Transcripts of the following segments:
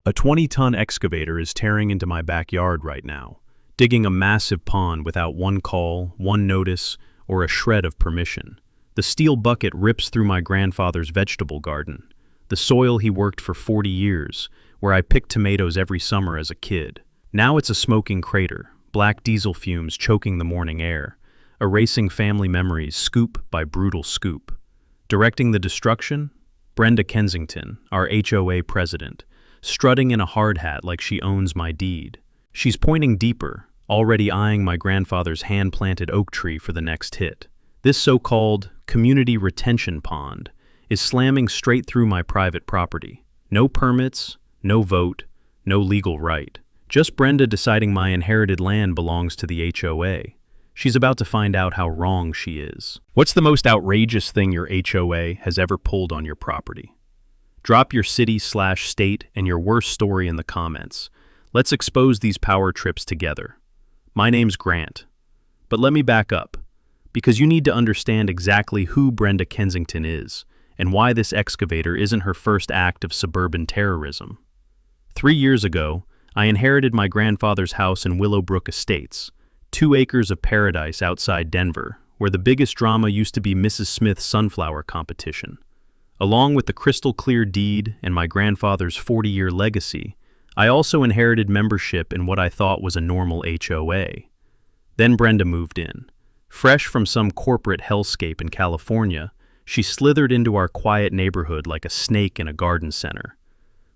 A 20-ton excavator is tearing into my backyard right now, digging a massive pond without one call, one notice, or a shred of permission. The steel bucket rips through my grandfather's vegetable garden, the soil he worked for 40 years, where I picked tomatoes every summer as a kid. Now it's a smoking crater, black diesel fumes choking the morning air, erasing family memories scoop by brutal scoop. Directing the destruction? Brenda Kensington, our HOA president, strutting in a hard hat like she owns my deed. She's pointing deeper, already eyeing my grandfather's hand-planted oak tree for the next hit. This so-called community retention pond is slamming straight through my private property. No permits, no vote, no legal right. Just Brenda deciding my inherited land belongs to the HOA. She's about to find out how wrong she is. What's the most outrageous thing your HOA has ever pulled on your property? Drop your city/state and your worst story in the comments. Let's expose these power trips together. My name's Grant. But let me back up, because you need to understand exactly who Brenda Kensington is and why this excavator isn't her first act of suburban terrorism. 3 years ago, I inherited my grandfather's house in Willowbrook Estates, 2 acres of paradise outside Denver, where the biggest drama used to be Mrs. Smith's sunflower competition. Along with the crystal-clear deed and my grandfather's 40-year legacy, I also inherited membership in what I thought was a normal HOA. Then Brenda moved in. Fresh from some corporate hellscape in California, she slithered into our quiet neighborhood like a snake in a garden center.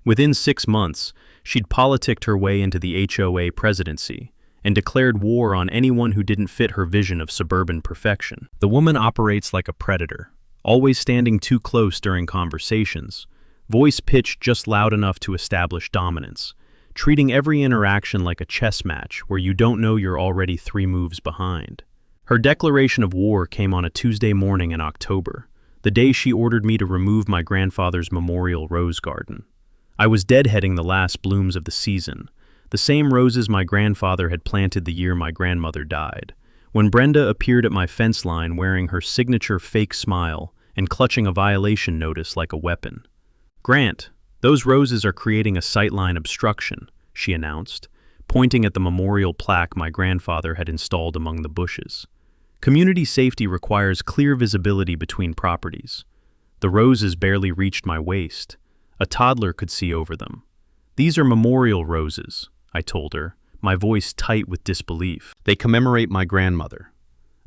Within 6 months, she'd politicked her way into the HOA presidency and declared war on anyone who didn't fit her vision of suburban perfection. The woman operates like a predator, always standing too close during conversations, voice pitched just loud enough to establish dominance, treating every interaction like a chess match where you don't know you're already 3 moves behind. Her declaration of war came on a Tuesday morning in October, the day she ordered me to remove my grandfather's memorial rose garden. I was deadheading the last blooms of the season, the same roses my grandfather had planted the year my grandmother died, when Brenda appeared at my fence line wearing her signature fake smile and clutching a violation notice like a weapon. "Grant, those roses are creating a sightline obstruction," she announced, pointing at the memorial plaque my grandfather had installed among the bushes. Community safety requires clear visibility between properties. The roses barely reached my waist. A toddler could see over them. "These are memorial roses," I told her, my voice tight with disbelief. "They commemorate my grandmother.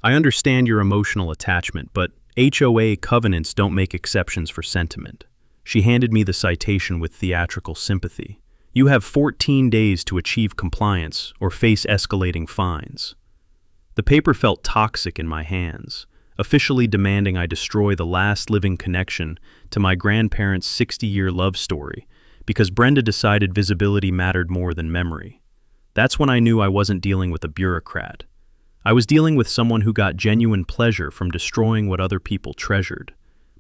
I understand your emotional attachment, but HOA covenants don't make exceptions for sentiment." She handed me the citation with theatrical sympathy. "You have 14 days to achieve compliance or face escalating fines." The paper felt toxic in my hands, officially demanding I destroy the last living connection to my grandparents' 60-year love story because Brenda decided visibility mattered more than memory. That's when I knew I wasn't dealing with a bureaucrat. I was dealing with someone who got genuine pleasure from destroying what other people treasured.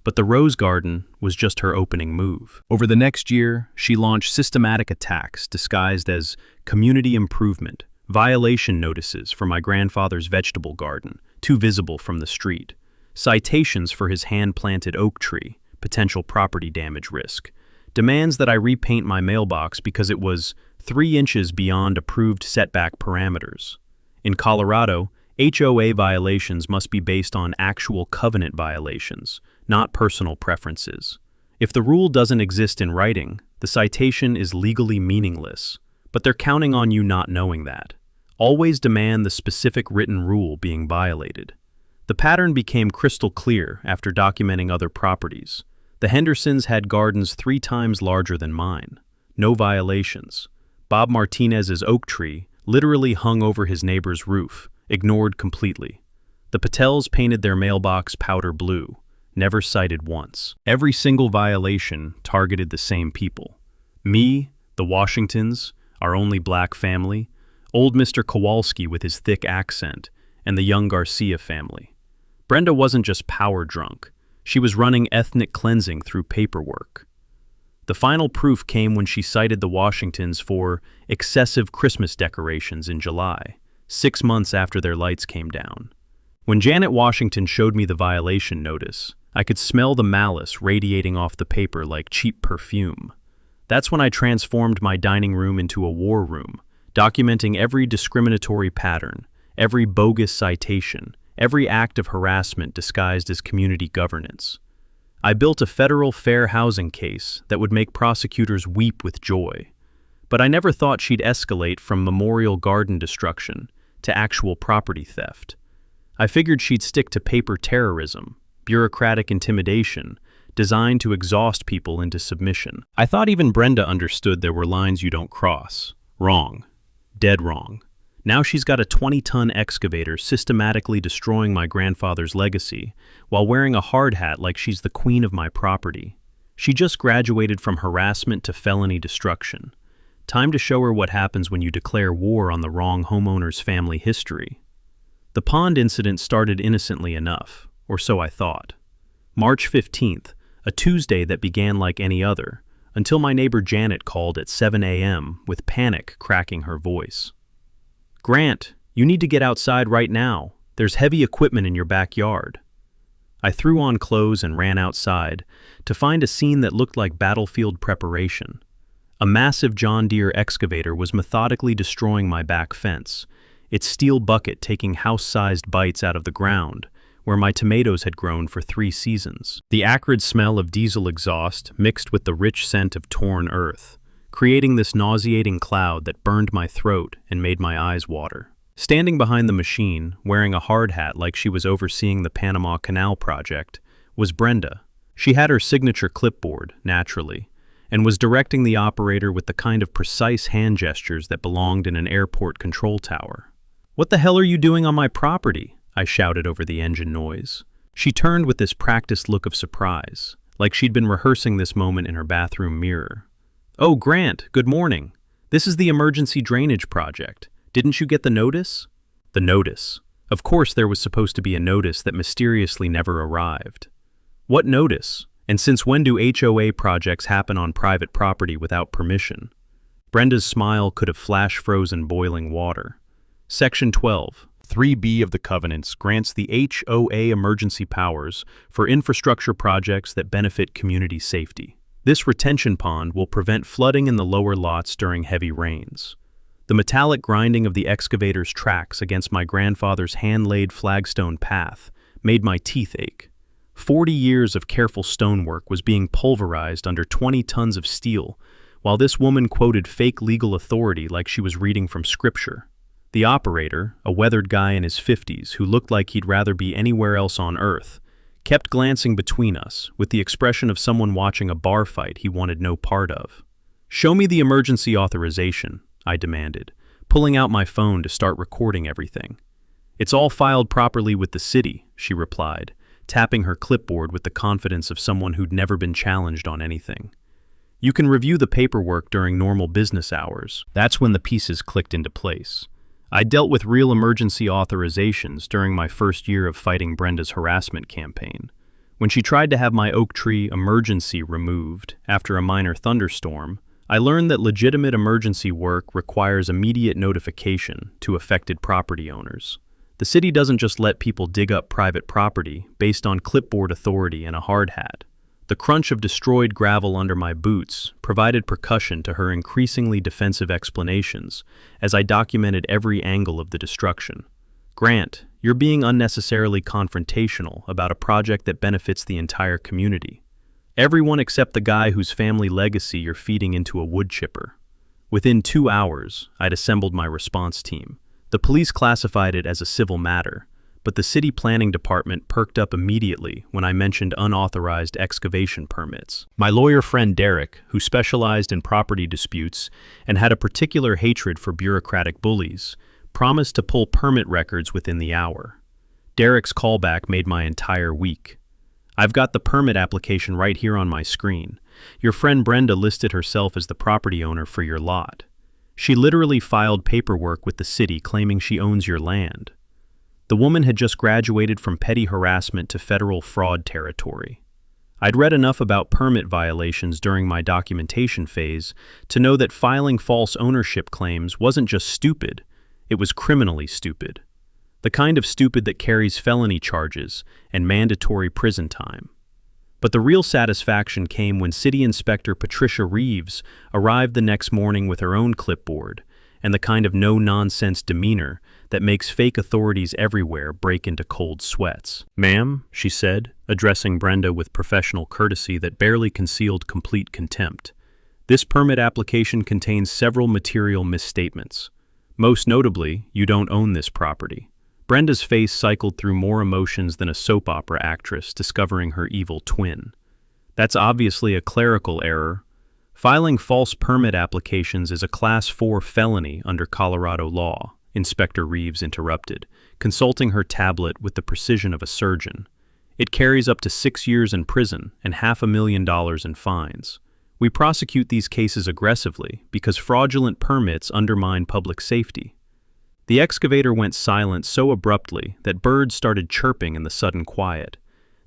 But the rose garden was just her opening move. Over the next year, she launched systematic attacks disguised as community improvement, violation notices for my grandfather's vegetable garden, too visible from the street, citations for his hand-planted oak tree, potential property damage risk, demands that I repaint my mailbox because it was 3 inches beyond approved setback parameters. In Colorado, HOA violations must be based on actual covenant violations, not personal preferences. If the rule doesn't exist in writing, the citation is legally meaningless, but they're counting on you not knowing that. Always demand the specific written rule being violated. The pattern became crystal clear after documenting other properties. The Hendersons had gardens 3 times larger than mine. No violations. Bob Martinez's oak tree literally hung over his neighbor's roof, ignored completely. The Patels painted their mailbox powder blue, never cited once. Every single violation targeted the same people. Me, the Washingtons, our only black family, old Mr. Kowalski with his thick accent, and the young Garcia family. Brenda wasn't just power drunk. She was running ethnic cleansing through paperwork. The final proof came when she cited the Washingtons for excessive Christmas decorations in July, 6 months after their lights came down. When Janet Washington showed me the violation notice, I could smell the malice radiating off the paper like cheap perfume. That's when I transformed my dining room into a war room, documenting every discriminatory pattern, every bogus citation, every act of harassment disguised as community governance. I built a federal fair housing case that would make prosecutors weep with joy. But I never thought she'd escalate from memorial garden destruction to actual property theft. I figured she'd stick to paper terrorism, bureaucratic intimidation, designed to exhaust people into submission. I thought even Brenda understood there were lines you don't cross. Wrong. Dead wrong. Now she's got a 20-ton excavator systematically destroying my grandfather's legacy while wearing a hard hat like she's the queen of my property. She just graduated from harassment to felony destruction. Time to show her what happens when you declare war on the wrong homeowner's family history. The pond incident started innocently enough, or so I thought. March 15th, a Tuesday that began like any other, until my neighbor Janet called at 7 a.m. with panic cracking her voice. "Grant, you need to get outside right now. There's heavy equipment in your backyard." I threw on clothes and ran outside to find a scene that looked like battlefield preparation. A massive John Deere excavator was methodically destroying my back fence, its steel bucket taking house-sized bites out of the ground, where my tomatoes had grown for 3 seasons. The acrid smell of diesel exhaust mixed with the rich scent of torn earth, creating this nauseating cloud that burned my throat and made my eyes water. Standing behind the machine, wearing a hard hat like she was overseeing the Panama Canal project, was Brenda. She had her signature clipboard, naturally, and was directing the operator with the kind of precise hand gestures that belonged in an airport control tower. "What the hell are you doing on my property?" I shouted over the engine noise. She turned with this practiced look of surprise, like she'd been rehearsing this moment in her bathroom mirror. "Oh, Grant, good morning. This is the emergency drainage project. Didn't you get the notice?" The notice. Of course there was supposed to be a notice that mysteriously never arrived. What notice? And since when do HOA projects happen on private property without permission? Brenda's smile could have flash-frozen boiling water. Section 12. 3B of the Covenants grants the HOA emergency powers for infrastructure projects that benefit community safety. This retention pond will prevent flooding in the lower lots during heavy rains. The metallic grinding of the excavator's tracks against my grandfather's hand-laid flagstone path made my teeth ache. 40 years of careful stonework was being pulverized under 20 tons of steel, while this woman quoted fake legal authority like she was reading from scripture. The operator, a weathered guy in his 50s who looked like he'd rather be anywhere else on Earth, kept glancing between us with the expression of someone watching a bar fight he wanted no part of. "Show me the emergency authorization," I demanded, pulling out my phone to start recording everything. "It's all filed properly with the city," she replied, tapping her clipboard with the confidence of someone who'd never been challenged on anything. "You can review the paperwork during normal business hours." That's when the pieces clicked into place. I dealt with real emergency authorizations during my first year of fighting Brenda's harassment campaign. When she tried to have my oak tree emergency removed after a minor thunderstorm, I learned that legitimate emergency work requires immediate notification to affected property owners. The city doesn't just let people dig up private property based on clipboard authority and a hard hat. The crunch of destroyed gravel under my boots provided percussion to her increasingly defensive explanations as I documented every angle of the destruction. "Grant, you're being unnecessarily confrontational about a project that benefits the entire community. Everyone except the guy whose family legacy you're feeding into a wood chipper." Within 2 hours, I'd assembled my response team. The police classified it as a civil matter, but the city planning department perked up immediately when I mentioned unauthorized excavation permits. My lawyer friend Derek, who specialized in property disputes and had a particular hatred for bureaucratic bullies, promised to pull permit records within the hour. Derek's callback made my entire week. "I've got the permit application right here on my screen. Your friend Brenda listed herself as the property owner for your lot. She literally filed paperwork with the city claiming she owns your land." The woman had just graduated from petty harassment to federal fraud territory. I'd read enough about permit violations during my documentation phase to know that filing false ownership claims wasn't just stupid, it was criminally stupid. The kind of stupid that carries felony charges and mandatory prison time. But the real satisfaction came when City Inspector Patricia Reeves arrived the next morning with her own clipboard and the kind of no-nonsense demeanor that makes fake authorities everywhere break into cold sweats. "Ma'am," she said, addressing Brenda with professional courtesy that barely concealed complete contempt, "this permit application contains several material misstatements. Most notably, you don't own this property." Brenda's face cycled through more emotions than a soap opera actress discovering her evil twin. "That's obviously a clerical error. Filing false permit applications is a Class 4 felony under Colorado law," Inspector Reeves interrupted, consulting her tablet with the precision of a surgeon. "It carries up to 6 years in prison and $500,000 in fines. We prosecute these cases aggressively because fraudulent permits undermine public safety." The excavator went silent so abruptly that birds started chirping in the sudden quiet.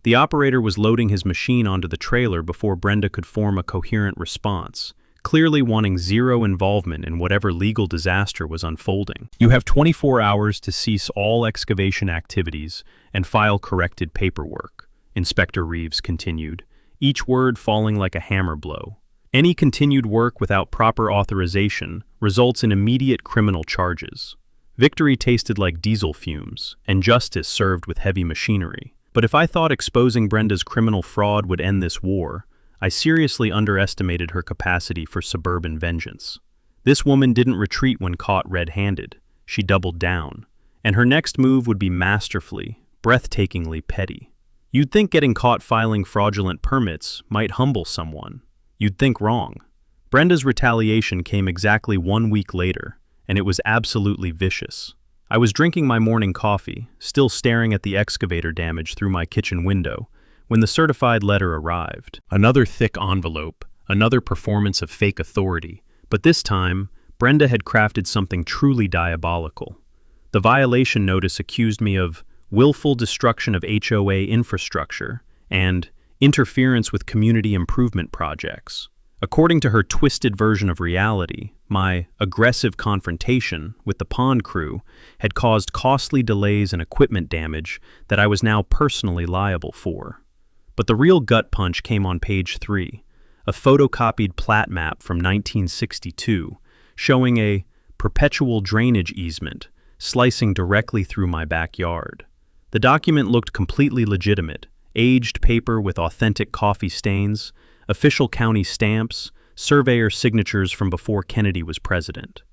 The operator was loading his machine onto the trailer before Brenda could form a coherent response, clearly wanting zero involvement in whatever legal disaster was unfolding. "You have 24 hours to cease all excavation activities and file corrected paperwork," Inspector Reeves continued, each word falling like a hammer blow. "Any continued work without proper authorization results in immediate criminal charges." Victory tasted like diesel fumes, and justice served with heavy machinery. But if I thought exposing Brenda's criminal fraud would end this war, I seriously underestimated her capacity for suburban vengeance. This woman didn't retreat when caught red-handed. She doubled down, and her next move would be masterfully, breathtakingly petty. You'd think getting caught filing fraudulent permits might humble someone. You'd think wrong. Brenda's retaliation came exactly 1 week later, and it was absolutely vicious. I was drinking my morning coffee, still staring at the excavator damage through my kitchen window, when the certified letter arrived. Another thick envelope, another performance of fake authority, but this time, Brenda had crafted something truly diabolical. The violation notice accused me of willful destruction of HOA infrastructure and interference with community improvement projects. According to her twisted version of reality, my aggressive confrontation with the pond crew had caused costly delays and equipment damage that I was now personally liable for. But the real gut punch came on page 3, a photocopied plat map from 1962 showing a perpetual drainage easement slicing directly through my backyard. The document looked completely legitimate, aged paper with authentic coffee stains, official county stamps, surveyor signatures from before Kennedy was president.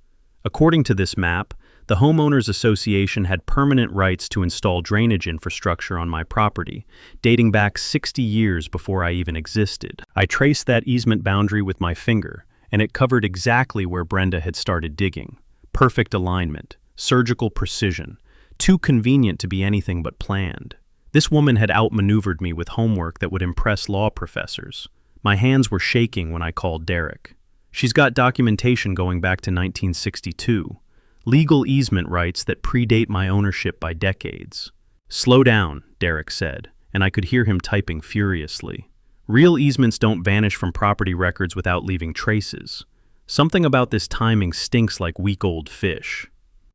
According to this map, the Homeowners Association had permanent rights to install drainage infrastructure on my property, dating back 60 years before I even existed. I traced that easement boundary with my finger, and it covered exactly where Brenda had started digging. Perfect alignment, surgical precision, too convenient to be anything but planned. This woman had outmaneuvered me with homework that would impress law professors. My hands were shaking when I called Derek. She's got documentation going back to 1962, legal easement rights that predate my ownership by decades. "Slow down," Derek said, and I could hear him typing furiously. "Real easements don't vanish from property records without leaving traces. Something about this timing stinks like week-old fish."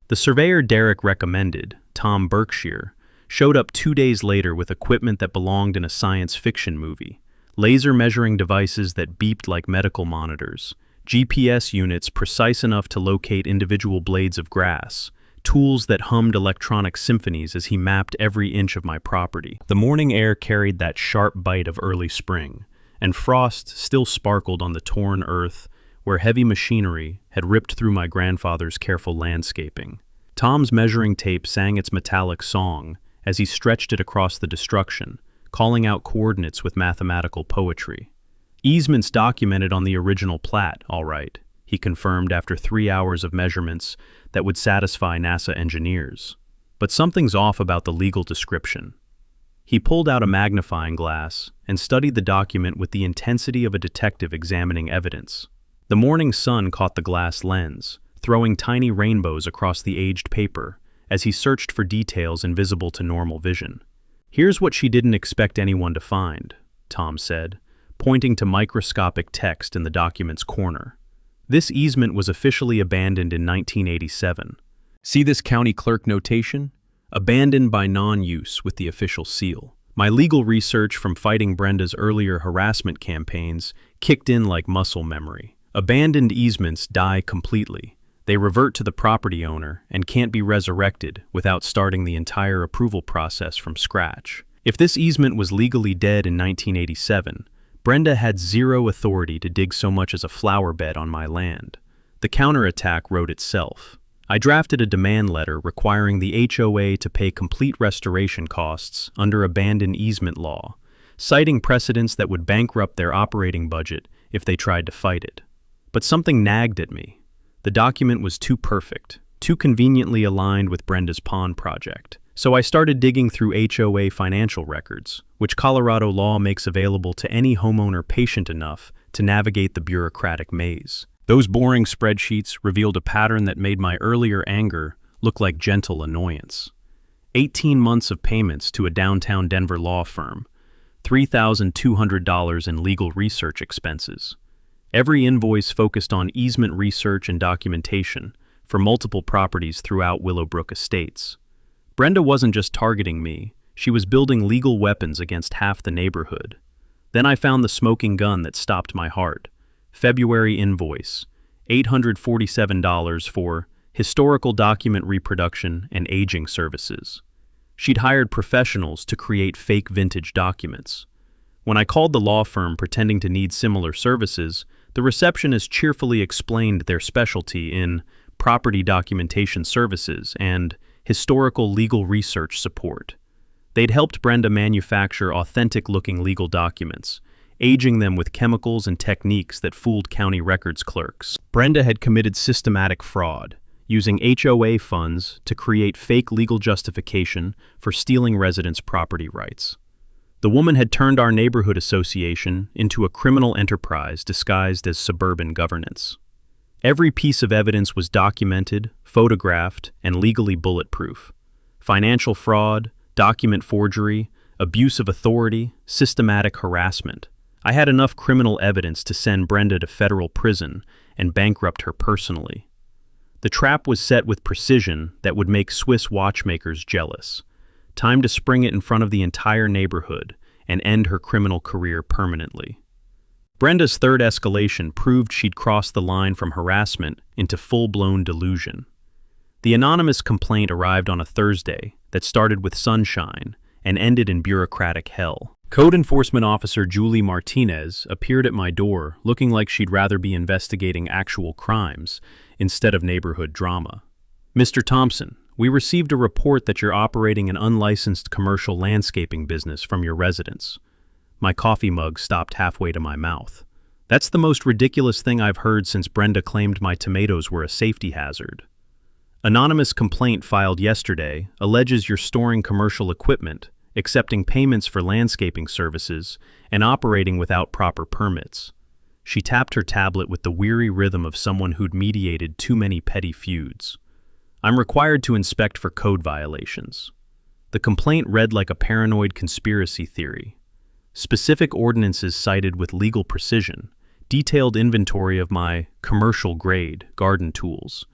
The surveyor Derek recommended, Tom Berkshire, showed up 2 days later with equipment that belonged in a science fiction movie. Laser measuring devices that beeped like medical monitors, GPS units precise enough to locate individual blades of grass, tools that hummed electronic symphonies as he mapped every inch of my property. The morning air carried that sharp bite of early spring, and frost still sparkled on the torn earth where heavy machinery had ripped through my grandfather's careful landscaping. Tom's measuring tape sang its metallic song as he stretched it across the destruction, calling out coordinates with mathematical poetry. "Easements documented on the original plat, all right," he confirmed after 3 hours of measurements that would satisfy NASA engineers. "But something's off about the legal description." He pulled out a magnifying glass and studied the document with the intensity of a detective examining evidence. The morning sun caught the glass lens, throwing tiny rainbows across the aged paper as he searched for details invisible to normal vision. "Here's what she didn't expect anyone to find," Tom said, pointing to microscopic text in the document's corner. "This easement was officially abandoned in 1987. See this county clerk notation? Abandoned by non-use with the official seal. My legal research from fighting Brenda's earlier harassment campaigns kicked in like muscle memory. Abandoned easements die completely. They revert to the property owner and can't be resurrected without starting the entire approval process from scratch. If this easement was legally dead in 1987, Brenda had zero authority to dig so much as a flower bed on my land. The counterattack wrote itself. I drafted a demand letter requiring the HOA to pay complete restoration costs under abandoned easement law, citing precedents that would bankrupt their operating budget if they tried to fight it. But something nagged at me. The document was too perfect, too conveniently aligned with Brenda's pond project. So I started digging through HOA financial records, which Colorado law makes available to any homeowner patient enough to navigate the bureaucratic maze. Those boring spreadsheets revealed a pattern that made my earlier anger look like gentle annoyance. 18 months of payments to a downtown Denver law firm, $3,200 in legal research expenses. Every invoice focused on easement research and documentation for multiple properties throughout Willowbrook Estates. Brenda wasn't just targeting me, she was building legal weapons against half the neighborhood. Then I found the smoking gun that stopped my heart. February invoice, $847 for historical document reproduction and aging services. She'd hired professionals to create fake vintage documents. When I called the law firm pretending to need similar services, the receptionist cheerfully explained their specialty in property documentation services and historical legal research support. They'd helped Brenda manufacture authentic-looking legal documents, aging them with chemicals and techniques that fooled county records clerks. Brenda had committed systematic fraud, using HOA funds to create fake legal justification for stealing residents' property rights. The woman had turned our neighborhood association into a criminal enterprise disguised as suburban governance. Every piece of evidence was documented, photographed, and legally bulletproof. Financial fraud, document forgery, abuse of authority, systematic harassment. I had enough criminal evidence to send Brenda to federal prison and bankrupt her personally. The trap was set with precision that would make Swiss watchmakers jealous. Time to spring it in front of the entire neighborhood and end her criminal career permanently. Brenda's third escalation proved she'd crossed the line from harassment into full-blown delusion. The anonymous complaint arrived on a Thursday that started with sunshine and ended in bureaucratic hell. Code Enforcement Officer Julie Martinez appeared at my door looking like she'd rather be investigating actual crimes instead of neighborhood drama. "Mr. Thompson, we received a report that you're operating an unlicensed commercial landscaping business from your residence." My coffee mug stopped halfway to my mouth. "That's the most ridiculous thing I've heard since Brenda claimed my tomatoes were a safety hazard." Anonymous complaint filed yesterday alleges you're storing commercial equipment, accepting payments for landscaping services, and operating without proper permits. She tapped her tablet with the weary rhythm of someone who'd mediated too many petty feuds. "I'm required to inspect for code violations." The complaint read like a paranoid conspiracy theory. Specific ordinances cited with legal precision, detailed inventory of my commercial-grade garden tools,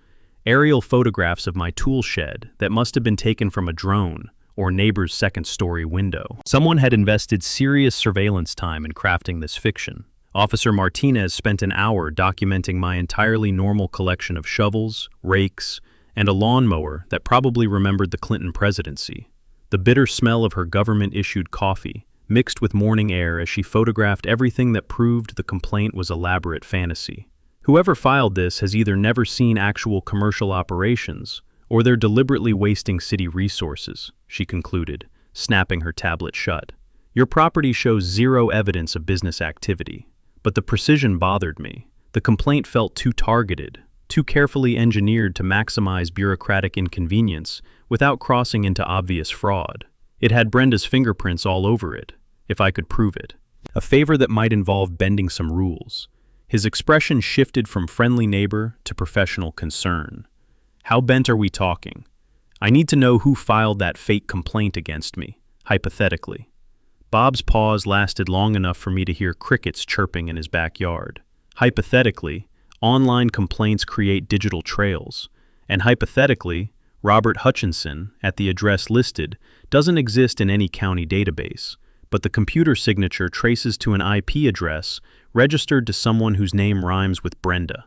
aerial photographs of my tool shed that must have been taken from a drone or neighbor's second-story window. Someone had invested serious surveillance time in crafting this fiction. Officer Martinez spent an hour documenting my entirely normal collection of shovels, rakes, and a lawnmower that probably remembered the Clinton presidency. The bitter smell of her government-issued coffee mixed with morning air as she photographed everything that proved the complaint was elaborate fantasy. Whoever filed this has either never seen actual commercial operations, or they're deliberately wasting city resources, she concluded, snapping her tablet shut. Your property shows zero evidence of business activity, but the precision bothered me. The complaint felt too targeted, too carefully engineered to maximize bureaucratic inconvenience without crossing into obvious fraud. It had Brenda's fingerprints all over it, if I could prove it. A favor that might involve bending some rules. His expression shifted from friendly neighbor to professional concern. How bent are we talking? I need to know who filed that fake complaint against me, hypothetically. Bob's pause lasted long enough for me to hear crickets chirping in his backyard. Hypothetically, online complaints create digital trails, and hypothetically, Robert Hutchinson, at the address listed, doesn't exist in any county database, but the computer signature traces to an IP address registered to someone whose name rhymes with Brenda.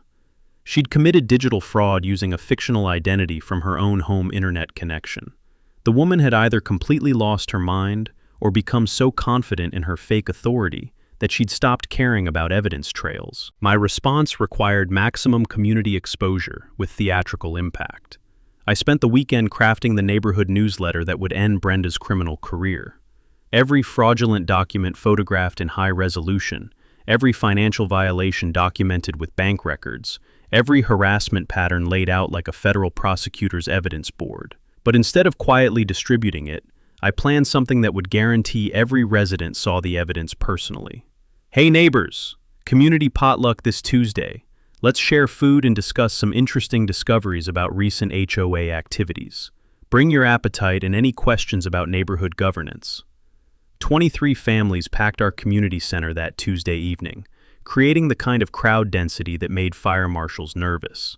She'd committed digital fraud using a fictional identity from her own home internet connection. The woman had either completely lost her mind or become so confident in her fake authority that she'd stopped caring about evidence trails. My response required maximum community exposure with theatrical impact. I spent the weekend crafting the neighborhood newsletter that would end Brenda's criminal career. Every fraudulent document photographed in high resolution, every financial violation documented with bank records, every harassment pattern laid out like a federal prosecutor's evidence board. But instead of quietly distributing it, I planned something that would guarantee every resident saw the evidence personally. Hey neighbors! Community potluck this Tuesday. Let's share food and discuss some interesting discoveries about recent HOA activities. Bring your appetite and any questions about neighborhood governance. 23 families packed our community center that Tuesday evening, creating the kind of crowd density that made fire marshals nervous.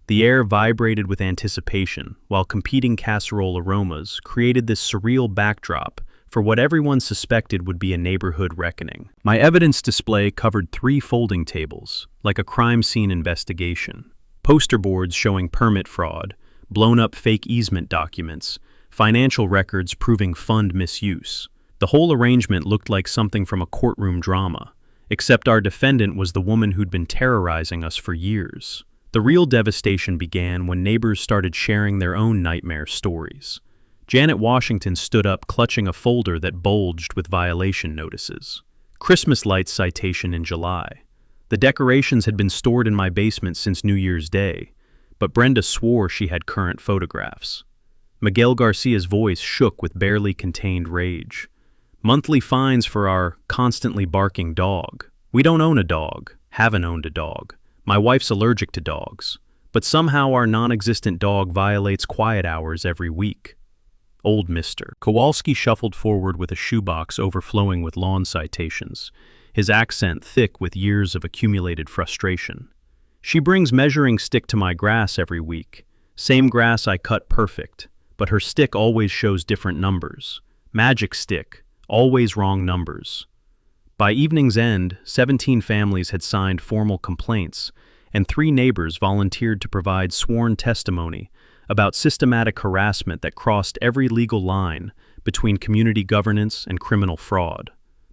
The air vibrated with anticipation, while competing casserole aromas created this surreal backdrop for what everyone suspected would be a neighborhood reckoning. My evidence display covered 3 folding tables, like a crime scene investigation. Poster boards showing permit fraud, blown-up fake easement documents, financial records proving fund misuse. The whole arrangement looked like something from a courtroom drama, except our defendant was the woman who'd been terrorizing us for years. The real devastation began when neighbors started sharing their own nightmare stories. Janet Washington stood up clutching a folder that bulged with violation notices. Christmas lights citation in July. The decorations had been stored in my basement since New Year's Day, but Brenda swore she had current photographs. Miguel Garcia's voice shook with barely contained rage. Monthly fines for our constantly barking dog. We don't own a dog, haven't owned a dog. My wife's allergic to dogs, but somehow our non-existent dog violates quiet hours every week. Old Mr. Kowalski shuffled forward with a shoebox overflowing with lawn citations, his accent thick with years of accumulated frustration. She brings measuring stick to my grass every week. Same grass I cut perfect, but her stick always shows different numbers. Magic stick, always wrong numbers. By evening's end, 17 families had signed formal complaints, and 3 neighbors volunteered to provide sworn testimony about systematic harassment that crossed every legal line between community governance and criminal fraud.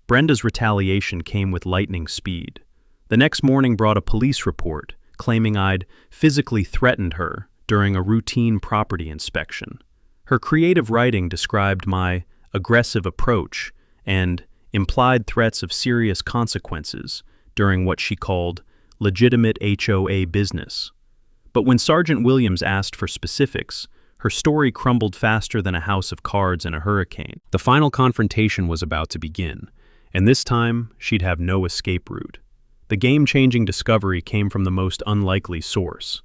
Brenda's retaliation came with lightning speed. The next morning brought a police report claiming I'd physically threatened her during a routine property inspection. Her creative writing described my aggressive approach and implied threats of serious consequences during what she called legitimate HOA business. But when Sergeant Williams asked for specifics, her story crumbled faster than a house of cards in a hurricane. The final confrontation was about to begin, and this time she'd have no escape route. The game-changing discovery came from the most unlikely source,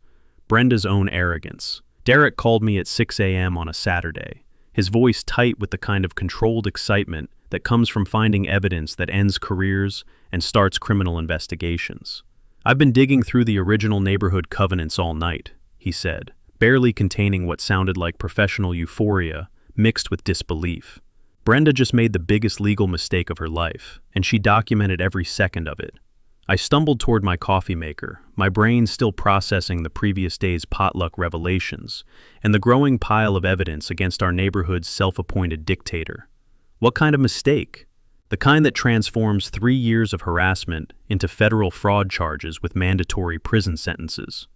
Brenda's own arrogance. Derek called me at 6 a.m. on a Saturday, his voice tight with the kind of controlled excitement that comes from finding evidence that ends careers and starts criminal investigations. I've been digging through the original neighborhood covenants all night, he said, barely containing what sounded like professional euphoria mixed with disbelief. Brenda just made the biggest legal mistake of her life, and she documented every second of it. I stumbled toward my coffee maker, my brain still processing the previous day's potluck revelations and the growing pile of evidence against our neighborhood's self-appointed dictator. What kind of mistake? The kind that transforms 3 years of harassment into federal fraud charges with mandatory prison sentences.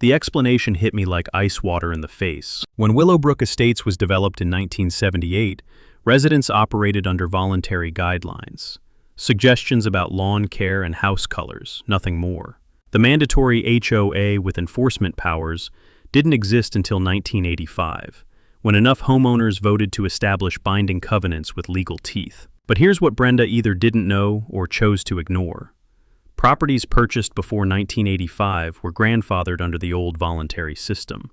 The explanation hit me like ice water in the face. When Willowbrook Estates was developed in 1978, residents operated under voluntary guidelines. Suggestions about lawn care and house colors, nothing more. The mandatory HOA with enforcement powers didn't exist until 1985. When enough homeowners voted to establish binding covenants with legal teeth. But here's what Brenda either didn't know or chose to ignore. Properties purchased before 1985 were grandfathered under the old voluntary system.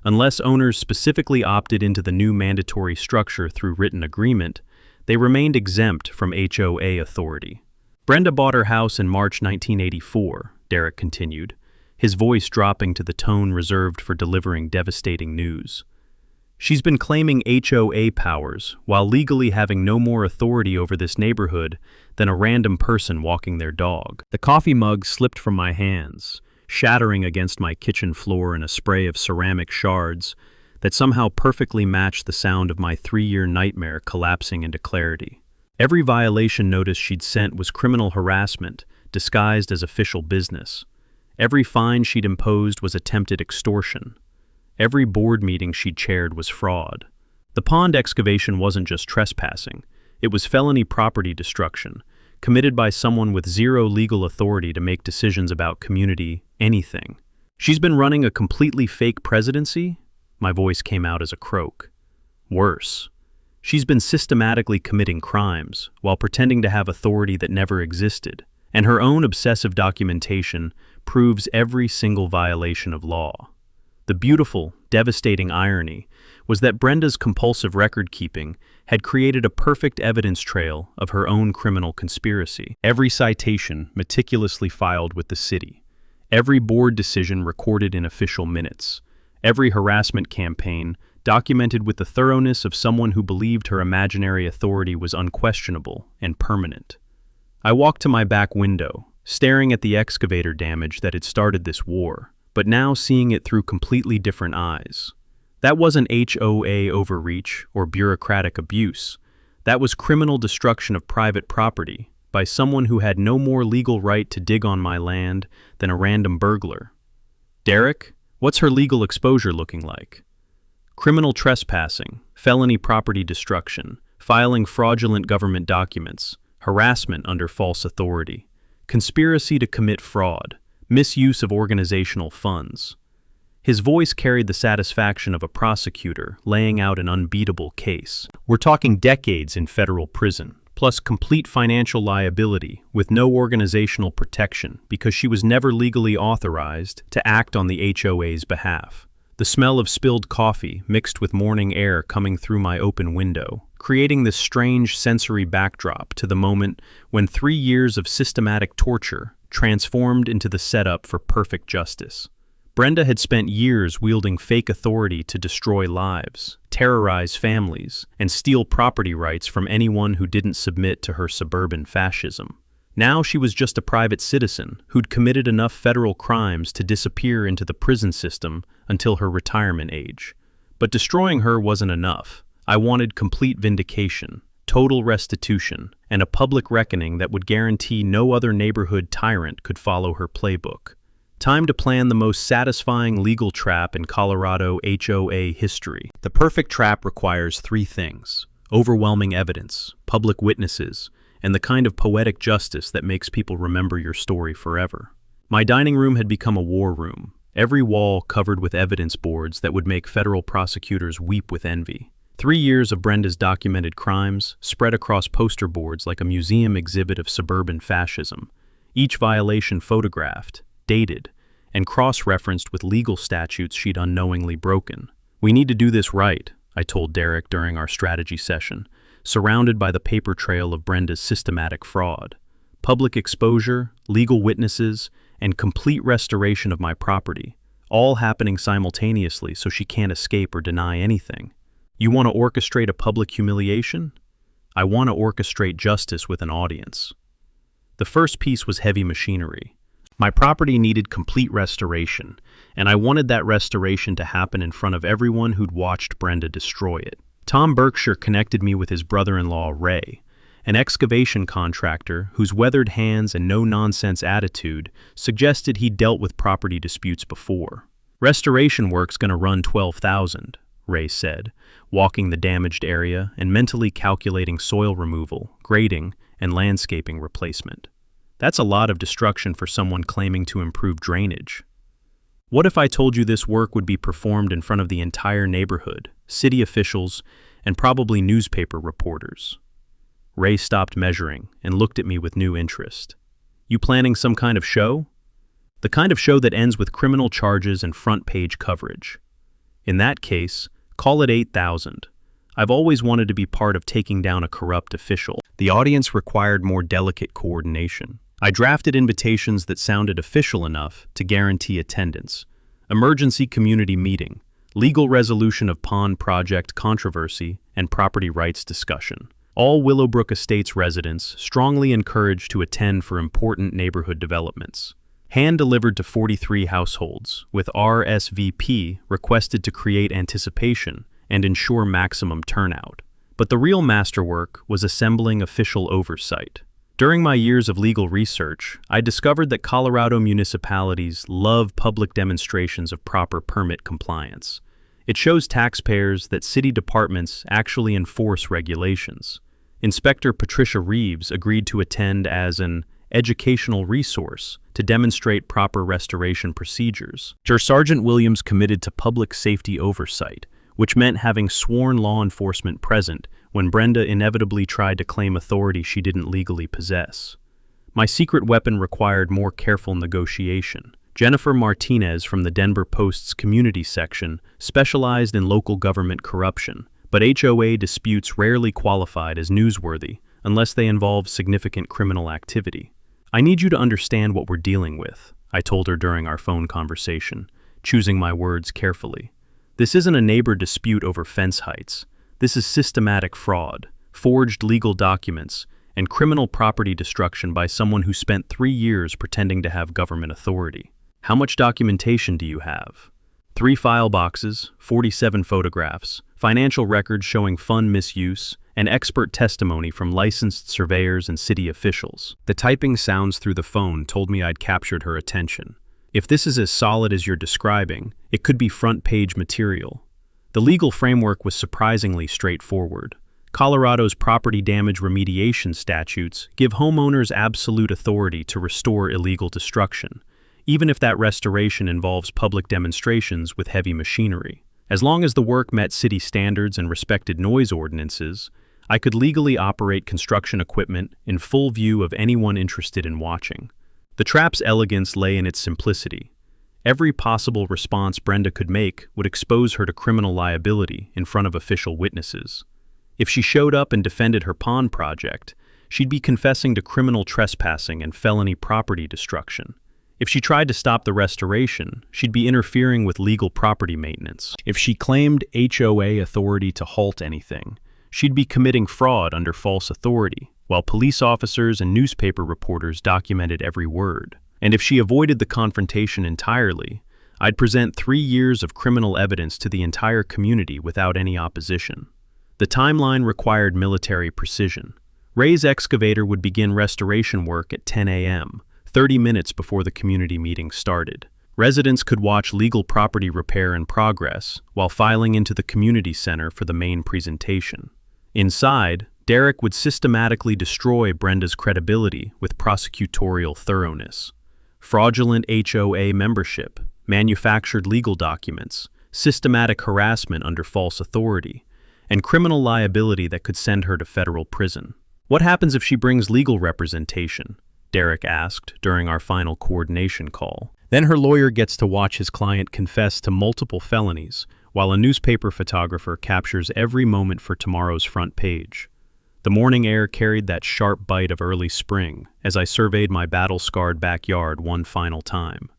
Unless owners specifically opted into the new mandatory structure through written agreement, they remained exempt from HOA authority. Brenda bought her house in March 1984, Derek continued, his voice dropping to the tone reserved for delivering devastating news. She's been claiming HOA powers while legally having no more authority over this neighborhood than a random person walking their dog. The coffee mug slipped from my hands, shattering against my kitchen floor in a spray of ceramic shards that somehow perfectly matched the sound of my 3-year nightmare collapsing into clarity. Every violation notice she'd sent was criminal harassment, disguised as official business. Every fine she'd imposed was attempted extortion. Every board meeting she'd chaired was fraud. The pond excavation wasn't just trespassing. It was felony property destruction, committed by someone with zero legal authority to make decisions about community, anything. She's been running a completely fake presidency? My voice came out as a croak. Worse. She's been systematically committing crimes while pretending to have authority that never existed, and her own obsessive documentation proves every single violation of law. The beautiful, devastating irony was that Brenda's compulsive record-keeping had created a perfect evidence trail of her own criminal conspiracy. Every citation meticulously filed with the city, every board decision recorded in official minutes, every harassment campaign documented with the thoroughness of someone who believed her imaginary authority was unquestionable and permanent. I walked to my back window, staring at the excavator damage that had started this war, but now seeing it through completely different eyes. That wasn't HOA overreach or bureaucratic abuse. That was criminal destruction of private property by someone who had no more legal right to dig on my land than a random burglar. Derek, what's her legal exposure looking like? Criminal trespassing, felony property destruction, filing fraudulent government documents, harassment under false authority, conspiracy to commit fraud, misuse of organizational funds. His voice carried the satisfaction of a prosecutor laying out an unbeatable case. We're talking decades in federal prison, plus complete financial liability with no organizational protection because she was never legally authorized to act on the HOA's behalf. The smell of spilled coffee mixed with morning air coming through my open window, creating this strange sensory backdrop to the moment when 3 years of systematic torture transformed into the setup for perfect justice. Brenda had spent years wielding fake authority to destroy lives, terrorize families, and steal property rights from anyone who didn't submit to her suburban fascism. Now she was just a private citizen who'd committed enough federal crimes to disappear into the prison system until her retirement age. But destroying her wasn't enough. I wanted complete vindication, total restitution, and a public reckoning that would guarantee no other neighborhood tyrant could follow her playbook. Time to plan the most satisfying legal trap in Colorado HOA history. The perfect trap requires 3 things: overwhelming evidence, public witnesses, and the kind of poetic justice that makes people remember your story forever. My dining room had become a war room, every wall covered with evidence boards that would make federal prosecutors weep with envy. 3 years of Brenda's documented crimes spread across poster boards like a museum exhibit of suburban fascism, each violation photographed, dated, and cross-referenced with legal statutes she'd unknowingly broken. We need to do this right, I told Derek during our strategy session, surrounded by the paper trail of Brenda's systematic fraud. Public exposure, legal witnesses, and complete restoration of my property, all happening simultaneously so she can't escape or deny anything. You want to orchestrate a public humiliation? I want to orchestrate justice with an audience. The first piece was heavy machinery. My property needed complete restoration, and I wanted that restoration to happen in front of everyone who'd watched Brenda destroy it. Tom Berkshire connected me with his brother-in-law, Ray, an excavation contractor whose weathered hands and no-nonsense attitude suggested he'd dealt with property disputes before. Restoration work's gonna run $12,000, Ray said, walking the damaged area and mentally calculating soil removal, grading, and landscaping replacement. That's a lot of destruction for someone claiming to improve drainage. What if I told you this work would be performed in front of the entire neighborhood, city officials, and probably newspaper reporters? Ray stopped measuring and looked at me with new interest. You planning some kind of show? The kind of show that ends with criminal charges and front-page coverage. In that case, call it 8,000. I've always wanted to be part of taking down a corrupt official. The audience required more delicate coordination. I drafted invitations that sounded official enough to guarantee attendance. Emergency community meeting, legal resolution of pond project controversy, and property rights discussion. All Willowbrook Estates residents strongly encouraged to attend for important neighborhood developments. Hand-delivered to 43 households, with RSVP requested to create anticipation and ensure maximum turnout. But the real masterwork was assembling official oversight. During my years of legal research, I discovered that Colorado municipalities love public demonstrations of proper permit compliance. It shows taxpayers that city departments actually enforce regulations. Inspector Patricia Reeves agreed to attend as an educational resource to demonstrate proper restoration procedures. Sergeant Williams committed to public safety oversight, which meant having sworn law enforcement present when Brenda inevitably tried to claim authority she didn't legally possess. My secret weapon required more careful negotiation. Jennifer Martinez from the Denver Post's community section specialized in local government corruption, but HOA disputes rarely qualified as newsworthy unless they involve significant criminal activity. "I need you to understand what we're dealing with," I told her during our phone conversation, choosing my words carefully. "This isn't a neighbor dispute over fence heights. This is systematic fraud, forged legal documents, and criminal property destruction by someone who spent 3 years pretending to have government authority. How much documentation do you have?" 3 file boxes, 47 photographs, financial records showing fund misuse, and expert testimony from licensed surveyors and city officials. The typing sounds through the phone told me I'd captured her attention. If this is as solid as you're describing, it could be front-page material. The legal framework was surprisingly straightforward. Colorado's property damage remediation statutes give homeowners absolute authority to restore illegal destruction, even if that restoration involves public demonstrations with heavy machinery. As long as the work met city standards and respected noise ordinances, I could legally operate construction equipment in full view of anyone interested in watching. The trap's elegance lay in its simplicity. Every possible response Brenda could make would expose her to criminal liability in front of official witnesses. If she showed up and defended her pond project, she'd be confessing to criminal trespassing and felony property destruction. If she tried to stop the restoration, she'd be interfering with legal property maintenance. If she claimed HOA authority to halt anything, she'd be committing fraud under false authority, while police officers and newspaper reporters documented every word. And if she avoided the confrontation entirely, I'd present 3 years of criminal evidence to the entire community without any opposition. The timeline required military precision. Ray's excavator would begin restoration work at 10 a.m., 30 minutes before the community meeting started. Residents could watch legal property repair in progress while filing into the community center for the main presentation. Inside, Derek would systematically destroy Brenda's credibility with prosecutorial thoroughness. Fraudulent HOA membership, manufactured legal documents, systematic harassment under false authority, and criminal liability that could send her to federal prison. "What happens if she brings legal representation?" Derek asked during our final coordination call. "Then her lawyer gets to watch his client confess to multiple felonies, while a newspaper photographer captures every moment for tomorrow's front page." The morning air carried that sharp bite of early spring as I surveyed my battle-scarred backyard one final time.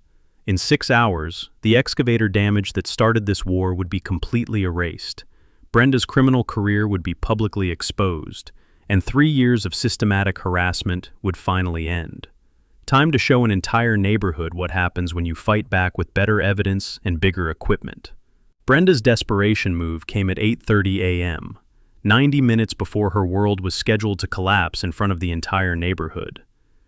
In 6 hours, the excavator damage that started this war would be completely erased. Brenda's criminal career would be publicly exposed, and 3 years of systematic harassment would finally end. Time to show an entire neighborhood what happens when you fight back with better evidence and bigger equipment. Brenda's desperation move came at 8:30 a.m., 90 minutes before her world was scheduled to collapse in front of the entire neighborhood.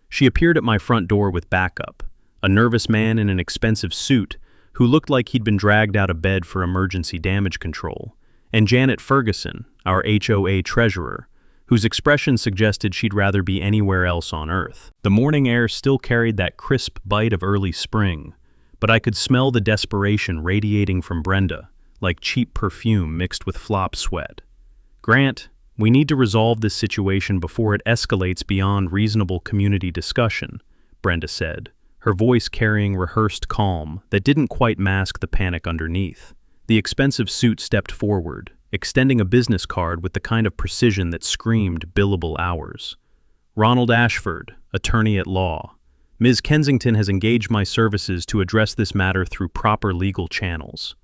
She appeared at my front door with backup, a nervous man in an expensive suit who looked like he'd been dragged out of bed for emergency damage control, and Janet Ferguson, our HOA treasurer, whose expression suggested she'd rather be anywhere else on earth. The morning air still carried that crisp bite of early spring, but I could smell the desperation radiating from Brenda, like cheap perfume mixed with flop sweat. "Grant, we need to resolve this situation before it escalates beyond reasonable community discussion," Brenda said, her voice carrying rehearsed calm that didn't quite mask the panic underneath. The expensive suit stepped forward, extending a business card with the kind of precision that screamed billable hours. "Ronald Ashford, attorney at law. Ms. Kensington has engaged my services to address this matter through proper legal channels."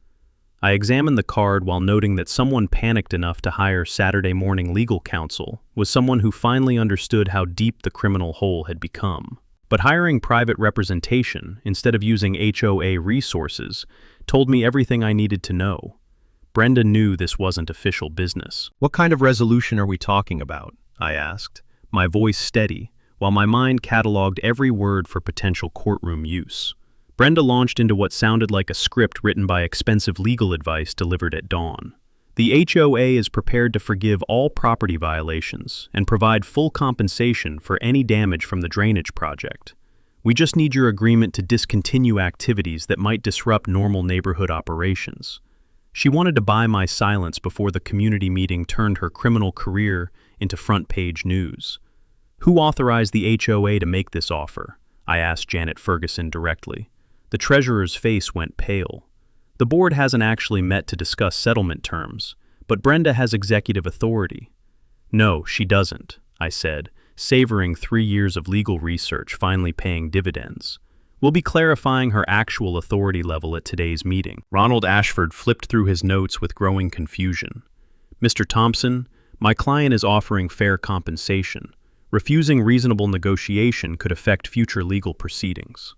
I examined the card while noting that someone panicked enough to hire Saturday morning legal counsel was someone who finally understood how deep the criminal hole had become. But hiring private representation, instead of using HOA resources, told me everything I needed to know. Brenda knew this wasn't official business. "What kind of resolution are we talking about?" I asked, my voice steady, while my mind cataloged every word for potential courtroom use. Brenda launched into what sounded like a script written by expensive legal advice delivered at dawn. "The HOA is prepared to forgive all property violations and provide full compensation for any damage from the drainage project. We just need your agreement to discontinue activities that might disrupt normal neighborhood operations." She wanted to buy my silence before the community meeting turned her criminal career into front-page news. "Who authorized the HOA to make this offer?" I asked Janet Ferguson directly. The treasurer's face went pale. "The board hasn't actually met to discuss settlement terms, but Brenda has executive authority." "No, she doesn't," I said, savoring 3 years of legal research finally paying dividends. "We'll be clarifying her actual authority level at today's meeting." Ronald Ashford flipped through his notes with growing confusion. "Mr. Thompson, my client is offering fair compensation. Refusing reasonable negotiation could affect future legal proceedings."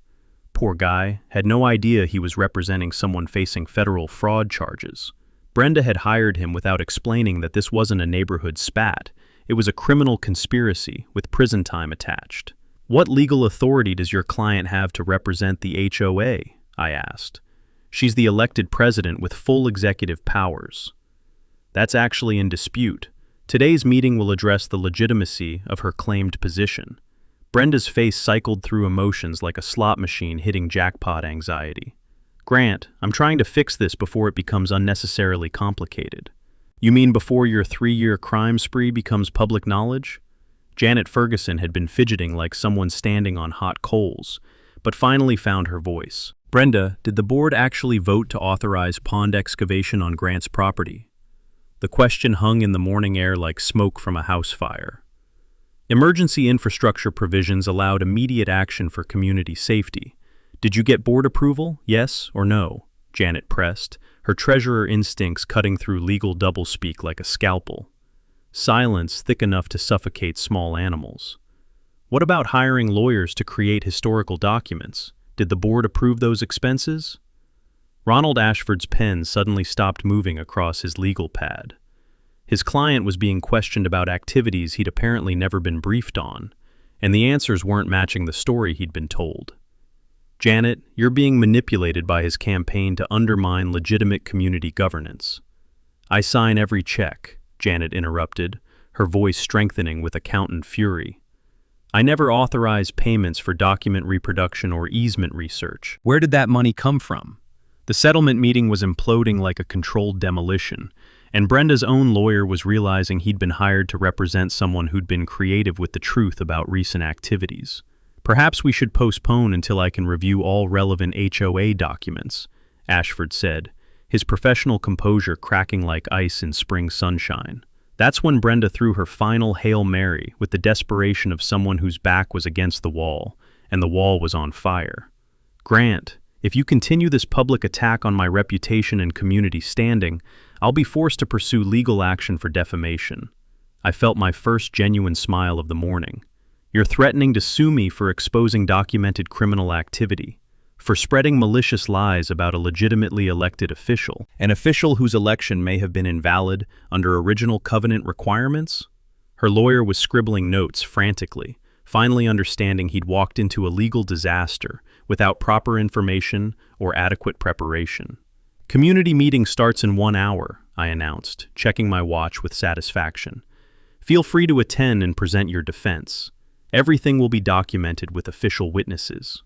Poor guy had no idea he was representing someone facing federal fraud charges. Brenda had hired him without explaining that this wasn't a neighborhood spat. It was a criminal conspiracy with prison time attached. "What legal authority does your client have to represent the HOA?" I asked. "She's the elected president with full executive powers." "That's actually in dispute. Today's meeting will address the legitimacy of her claimed position." Brenda's face cycled through emotions like a slot machine hitting jackpot anxiety. "Grant, I'm trying to fix this before it becomes unnecessarily complicated." "You mean before your 3-year crime spree becomes public knowledge?" Janet Ferguson had been fidgeting like someone standing on hot coals, but finally found her voice. "Brenda, did the board actually vote to authorize pond excavation on Grant's property?" The question hung in the morning air like smoke from a house fire. "Emergency infrastructure provisions allowed immediate action for community safety. Did you get board approval, yes or no?" Janet pressed, her treasurer instincts cutting through legal doublespeak like a scalpel. Silence thick enough to suffocate small animals. "What about hiring lawyers to create historical documents? Did the board approve those expenses?" Ronald Ashford's pen suddenly stopped moving across his legal pad. His client was being questioned about activities he'd apparently never been briefed on, and the answers weren't matching the story he'd been told. "Janet, you're being manipulated by his campaign to undermine legitimate community governance." "I sign every check," Janet interrupted, her voice strengthening with accountant fury. "I never authorize payments for document reproduction or easement research. Where did that money come from?" The settlement meeting was imploding like a controlled demolition, and Brenda's own lawyer was realizing he'd been hired to represent someone who'd been creative with the truth about recent activities. "Perhaps we should postpone until I can review all relevant HOA documents," Ashford said, his professional composure cracking like ice in spring sunshine. That's when Brenda threw her final Hail Mary with the desperation of someone whose back was against the wall, and the wall was on fire. "Grant, if you continue this public attack on my reputation and community standing, I'll be forced to pursue legal action for defamation." I felt my first genuine smile of the morning. "You're threatening to sue me for exposing documented criminal activity, for spreading malicious lies about a legitimately elected official, an official whose election may have been invalid under original covenant requirements?" Her lawyer was scribbling notes frantically, finally understanding he'd walked into a legal disaster without proper information or adequate preparation. "Community meeting starts in 1 hour, I announced, checking my watch with satisfaction. "Feel free to attend and present your defense. Everything will be documented with official witnesses."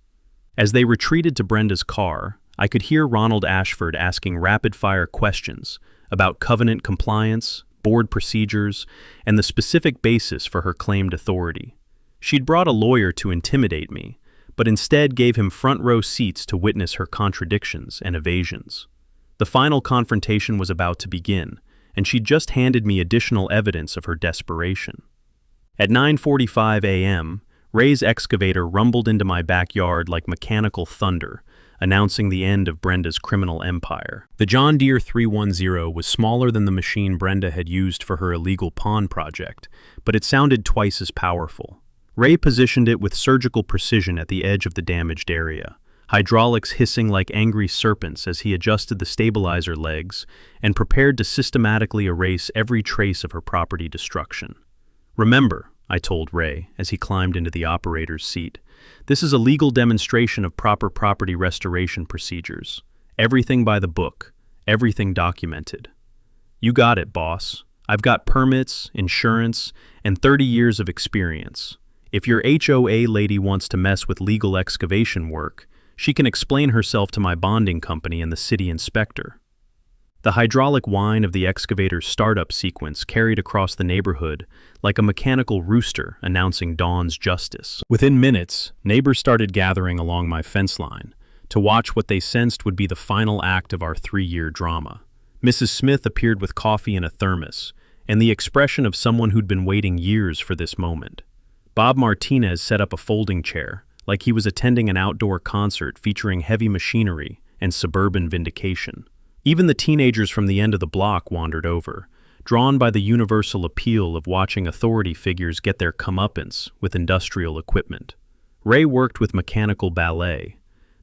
As they retreated to Brenda's car, I could hear Ronald Ashford asking rapid-fire questions about covenant compliance, board procedures, and the specific basis for her claimed authority. She'd brought a lawyer to intimidate me, but instead gave him front-row seats to witness her contradictions and evasions. The final confrontation was about to begin, and she'd just handed me additional evidence of her desperation. At 9:45 a.m., Ray's excavator rumbled into my backyard like mechanical thunder, announcing the end of Brenda's criminal empire. The John Deere 310 was smaller than the machine Brenda had used for her illegal pawn project, but it sounded twice as powerful. Ray positioned it with surgical precision at the edge of the damaged area, hydraulics hissing like angry serpents as he adjusted the stabilizer legs and prepared to systematically erase every trace of her property destruction. "Remember," I told Ray as he climbed into the operator's seat, "this is a legal demonstration of proper property restoration procedures. Everything by the book, everything documented." "You got it, boss. I've got permits, insurance, and 30 years of experience. If your HOA lady wants to mess with legal excavation work, she can explain herself to my bonding company and the city inspector." The hydraulic whine of the excavator's startup sequence carried across the neighborhood like a mechanical rooster announcing dawn's justice. Within minutes, neighbors started gathering along my fence line to watch what they sensed would be the final act of our 3-year drama. Mrs. Smith appeared with coffee in a thermos and the expression of someone who'd been waiting years for this moment. Bob Martinez set up a folding chair, like he was attending an outdoor concert featuring heavy machinery and suburban vindication. Even the teenagers from the end of the block wandered over, drawn by the universal appeal of watching authority figures get their comeuppance with industrial equipment. Ray worked with mechanical ballet,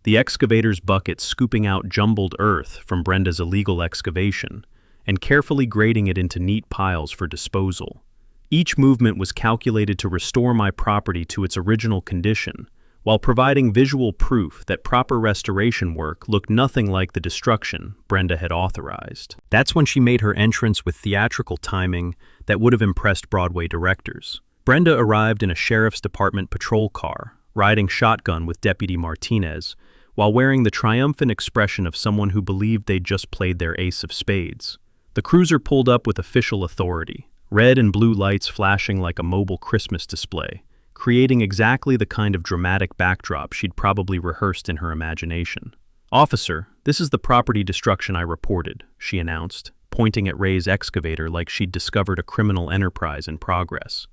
the excavator's bucket scooping out jumbled earth from Brenda's illegal excavation and carefully grading it into neat piles for disposal. Each movement was calculated to restore my property to its original condition, while providing visual proof that proper restoration work looked nothing like the destruction Brenda had authorized. That's when she made her entrance with theatrical timing that would have impressed Broadway directors. Brenda arrived in a sheriff's department patrol car, riding shotgun with Deputy Martinez, while wearing the triumphant expression of someone who believed they'd just played their ace of spades. The cruiser pulled up with official authority, red and blue lights flashing like a mobile Christmas display, creating exactly the kind of dramatic backdrop she'd probably rehearsed in her imagination. "Officer, this is the property destruction I reported," she announced, pointing at Ray's excavator like she'd discovered a criminal enterprise in progress.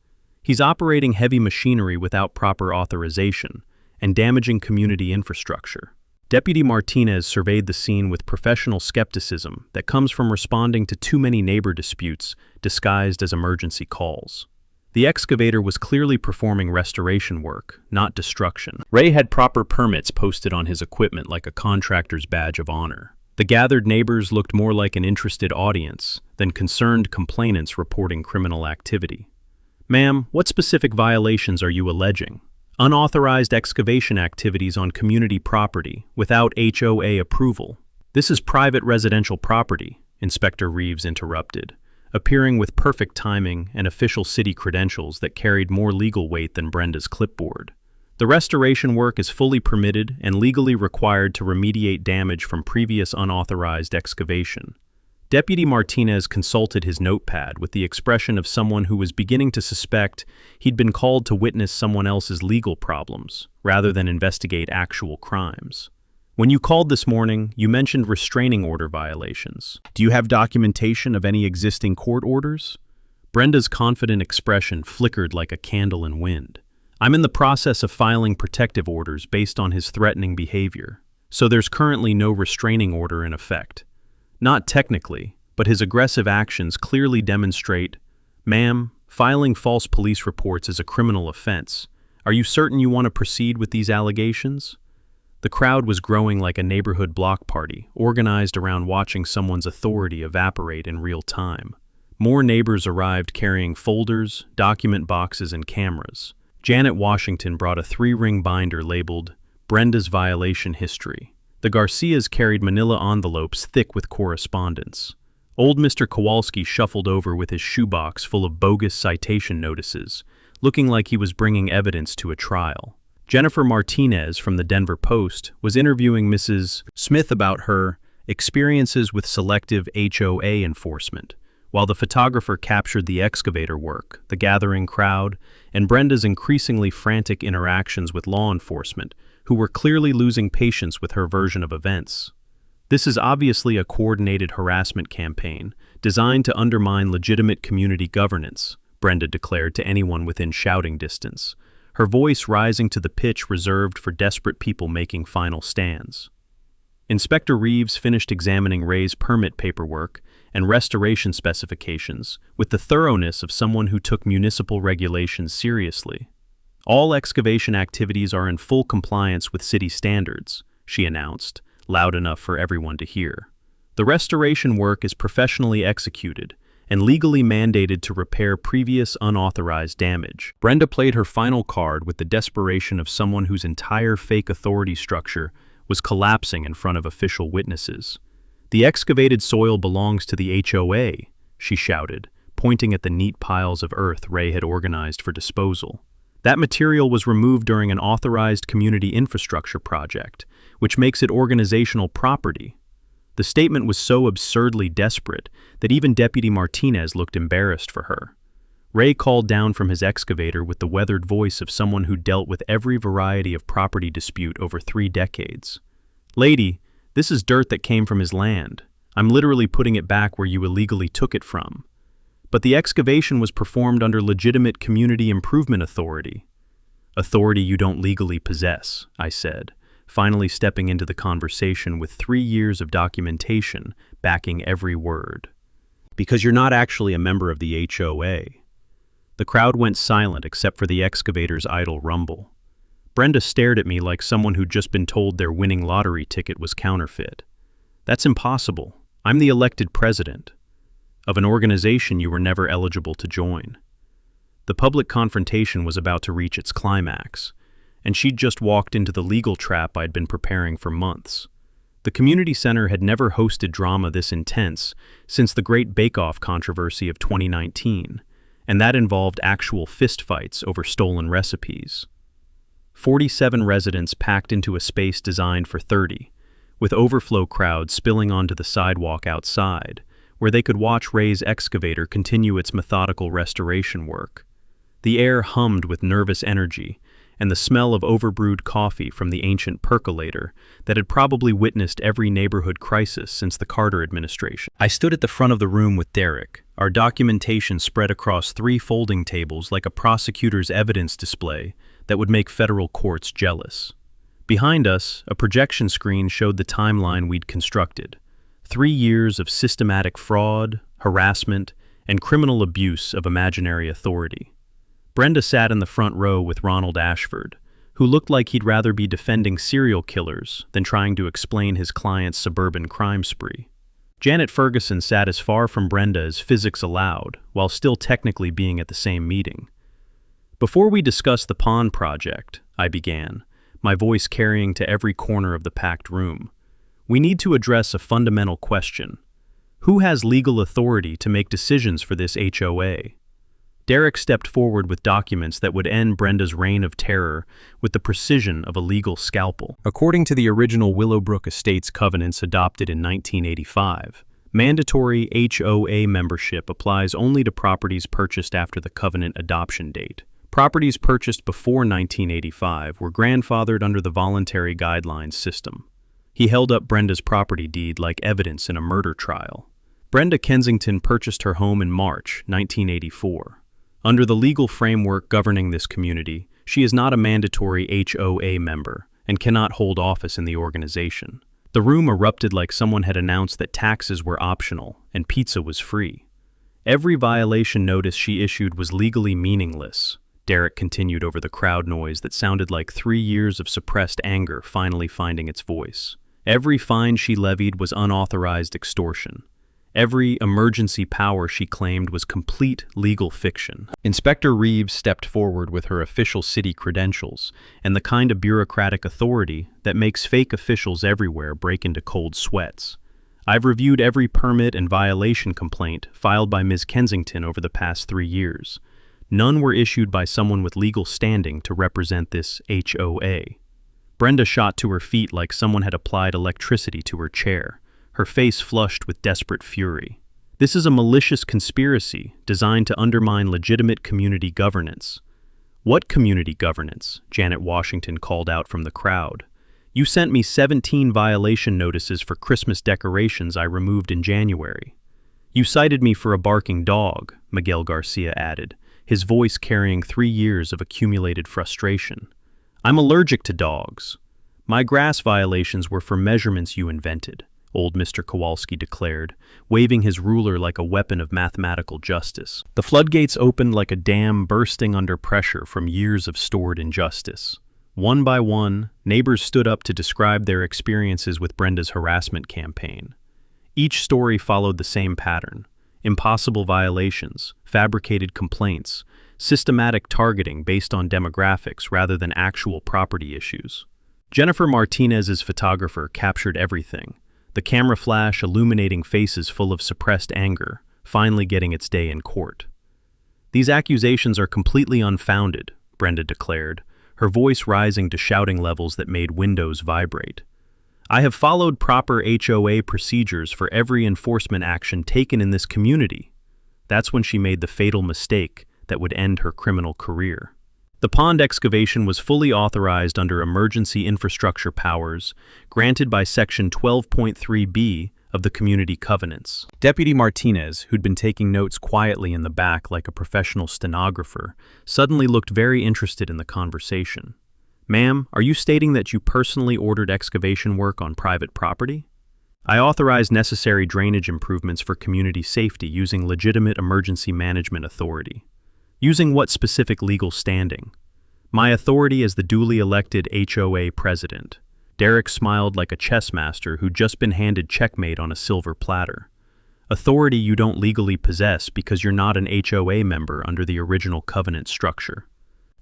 "He's operating heavy machinery without proper authorization and damaging community infrastructure." Deputy Martinez surveyed the scene with professional skepticism that comes from responding to too many neighbor disputes disguised as emergency calls. The excavator was clearly performing restoration work, not destruction. Ray had proper permits posted on his equipment like a contractor's badge of honor. The gathered neighbors looked more like an interested audience than concerned complainants reporting criminal activity. "Ma'am, what specific violations are you alleging?" "Unauthorized excavation activities on community property without HOA approval." "This is private residential property," Inspector Reeves interrupted, appearing with perfect timing and official city credentials that carried more legal weight than Brenda's clipboard. "The restoration work is fully permitted and legally required to remediate damage from previous unauthorized excavation." Deputy Martinez consulted his notepad with the expression of someone who was beginning to suspect he'd been called to witness someone else's legal problems rather than investigate actual crimes. "When you called this morning, you mentioned restraining order violations. Do you have documentation of any existing court orders?" Brenda's confident expression flickered like a candle in wind. "I'm in the process of filing protective orders based on his threatening behavior, so there's currently no restraining order in effect." "Not technically, but his aggressive actions clearly demonstrate—" "Ma'am, filing false police reports is a criminal offense. Are you certain you want to proceed with these allegations?" The crowd was growing like a neighborhood block party, organized around watching someone's authority evaporate in real time. More neighbors arrived carrying folders, document boxes, and cameras. Janet Washington brought a 3-ring binder labeled Brenda's Violation History. The Garcias carried manila envelopes thick with correspondence. Old Mr. Kowalski shuffled over with his shoebox full of bogus citation notices, looking like he was bringing evidence to a trial. Jennifer Martinez from the Denver Post was interviewing Mrs. Smith about her experiences with selective HOA enforcement, while the photographer captured the excavator work, the gathering crowd, and Brenda's increasingly frantic interactions with law enforcement, who were clearly losing patience with her version of events. "This is obviously a coordinated harassment campaign designed to undermine legitimate community governance," Brenda declared to anyone within shouting distance, her voice rising to the pitch reserved for desperate people making final stands. Inspector Reeves finished examining Ray's permit paperwork and restoration specifications with the thoroughness of someone who took municipal regulations seriously. All excavation activities are in full compliance with city standards, she announced, loud enough for everyone to hear. The restoration work is professionally executed and legally mandated to repair previous unauthorized damage. Brenda played her final card with the desperation of someone whose entire fake authority structure was collapsing in front of official witnesses. "The excavated soil belongs to the HOA," she shouted, pointing at the neat piles of earth Ray had organized for disposal. "That material was removed during an authorized community infrastructure project, which makes it organizational property." The statement was so absurdly desperate that even Deputy Martinez looked embarrassed for her. Ray called down from his excavator with the weathered voice of someone who dealt with every variety of property dispute over 3 decades. "Lady, this is dirt that came from his land. I'm literally putting it back where you illegally took it from. But the excavation was performed under legitimate community improvement authority." "Authority you don't legally possess," I said, finally stepping into the conversation with 3 years of documentation backing every word. "Because you're not actually a member of the HOA." The crowd went silent except for the excavator's idle rumble. Brenda stared at me like someone who'd just been told their winning lottery ticket was counterfeit. "That's impossible. I'm the elected president of an organization you were never eligible to join." The public confrontation was about to reach its climax, and she'd just walked into the legal trap I'd been preparing for months. The community center had never hosted drama this intense since the Great Bake-Off controversy of 2019, and that involved actual fistfights over stolen recipes. 47 residents packed into a space designed for 30, with overflow crowds spilling onto the sidewalk outside, where they could watch Ray's excavator continue its methodical restoration work. The air hummed with nervous energy, and the smell of overbrewed coffee from the ancient percolator that had probably witnessed every neighborhood crisis since the Carter administration. I stood at the front of the room with Derek, our documentation spread across 3 folding tables like a prosecutor's evidence display that would make federal courts jealous. Behind us, a projection screen showed the timeline we'd constructed: 3 years of systematic fraud, harassment, and criminal abuse of imaginary authority. Brenda sat in the front row with Ronald Ashford, who looked like he'd rather be defending serial killers than trying to explain his client's suburban crime spree. Janet Ferguson sat as far from Brenda as physics allowed, while still technically being at the same meeting. "Before we discuss the pond project," I began, my voice carrying to every corner of the packed room, "we need to address a fundamental question. Who has legal authority to make decisions for this HOA?" Derek stepped forward with documents that would end Brenda's reign of terror with the precision of a legal scalpel. According to the original Willowbrook Estates covenants adopted in 1985, mandatory HOA membership applies only to properties purchased after the covenant adoption date. Properties purchased before 1985 were grandfathered under the voluntary guidelines system. He held up Brenda's property deed like evidence in a murder trial. Brenda Kensington purchased her home in March 1984. Under the legal framework governing this community, she is not a mandatory HOA member and cannot hold office in the organization. The room erupted like someone had announced that taxes were optional and pizza was free. Every violation notice she issued was legally meaningless, Derek continued over the crowd noise that sounded like 3 years of suppressed anger finally finding its voice. Every fine she levied was unauthorized extortion. Every emergency power she claimed was complete legal fiction. Inspector Reeves stepped forward with her official city credentials and the kind of bureaucratic authority that makes fake officials everywhere break into cold sweats. "I've reviewed every permit and violation complaint filed by Ms. Kensington over the past 3 years. None were issued by someone with legal standing to represent this HOA." Brenda shot to her feet like someone had applied electricity to her chair, her face flushed with desperate fury. "This is a malicious conspiracy designed to undermine legitimate community governance." "What community governance?" Janet Washington called out from the crowd. "You sent me 17 violation notices for Christmas decorations I removed in January." "You cited me for a barking dog," Miguel Garcia added, his voice carrying 3 years of accumulated frustration. "I'm allergic to dogs." My grass violations were for measurements you invented, old Mr. Kowalski declared, waving his ruler like a weapon of mathematical justice. The floodgates opened like a dam bursting under pressure from years of stored injustice. One by one, neighbors stood up to describe their experiences with Brenda's harassment campaign. Each story followed the same pattern: impossible violations, fabricated complaints, systematic targeting based on demographics rather than actual property issues. Jennifer Martinez's photographer captured everything, the camera flash illuminating faces full of suppressed anger, finally getting its day in court. "These accusations are completely unfounded," Brenda declared, her voice rising to shouting levels that made windows vibrate. "I have followed proper HOA procedures for every enforcement action taken in this community." That's when she made the fatal mistake that would end her criminal career. The pond excavation was fully authorized under emergency infrastructure powers granted by Section 12.3b of the Community Covenants. Deputy Martinez, who'd been taking notes quietly in the back like a professional stenographer, suddenly looked very interested in the conversation. "Ma'am, are you stating that you personally ordered excavation work on private property?" "I authorized necessary drainage improvements for community safety using legitimate emergency management authority." "Using what specific legal standing?" "My authority as the duly elected HOA president." Derek smiled like a chess master who'd just been handed checkmate on a silver platter. "Authority you don't legally possess because you're not an HOA member under the original covenant structure."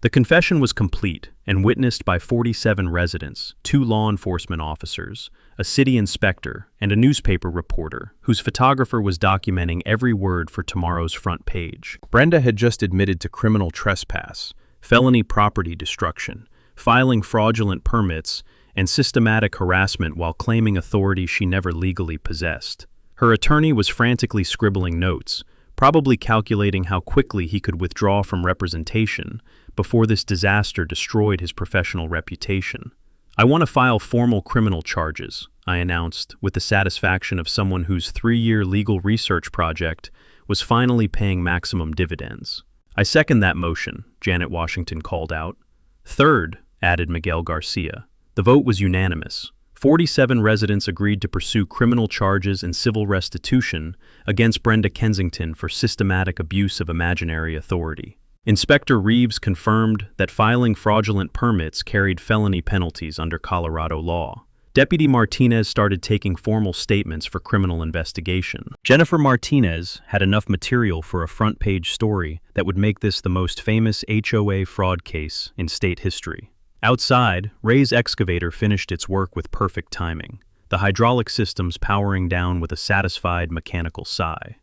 The confession was complete and witnessed by 47 residents, 2 law enforcement officers, a city inspector, and a newspaper reporter whose photographer was documenting every word for tomorrow's front page. Brenda had just admitted to criminal trespass, felony property destruction, filing fraudulent permits, and systematic harassment while claiming authority she never legally possessed. Her attorney was frantically scribbling notes, probably calculating how quickly he could withdraw from representation before this disaster destroyed his professional reputation. "I want to file formal criminal charges," I announced, with the satisfaction of someone whose 3-year legal research project was finally paying maximum dividends. "I second that motion," Janet Washington called out. "Third," added Miguel Garcia. The vote was unanimous. 47 residents agreed to pursue criminal charges and civil restitution against Brenda Kensington for systematic abuse of imaginary authority. Inspector Reeves confirmed that filing fraudulent permits carried felony penalties under Colorado law. Deputy Martinez started taking formal statements for criminal investigation. Jennifer Martinez had enough material for a front-page story that would make this the most famous HOA fraud case in state history. Outside, Ray's excavator finished its work with perfect timing, the hydraulic systems powering down with a satisfied mechanical sigh.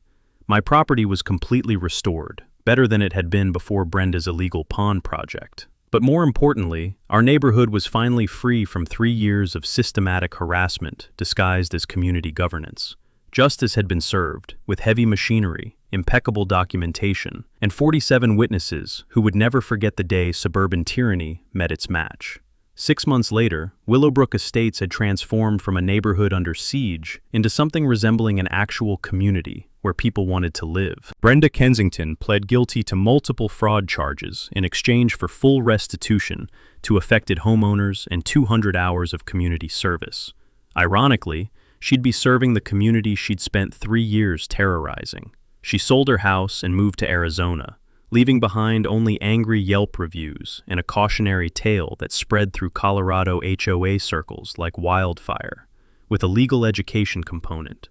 My property was completely restored, better than it had been before Brenda's illegal pond project. But more importantly, our neighborhood was finally free from 3 years of systematic harassment disguised as community governance. Justice had been served, with heavy machinery, impeccable documentation, and 47 witnesses who would never forget the day suburban tyranny met its match. 6 months later, Willowbrook Estates had transformed from a neighborhood under siege into something resembling an actual community where people wanted to live. Brenda Kensington pled guilty to multiple fraud charges in exchange for full restitution to affected homeowners and 200 hours of community service. Ironically, she'd be serving the community she'd spent 3 years terrorizing. She sold her house and moved to Arizona, leaving behind only angry Yelp reviews and a cautionary tale that spread through Colorado HOA circles like wildfire, with a legal education component.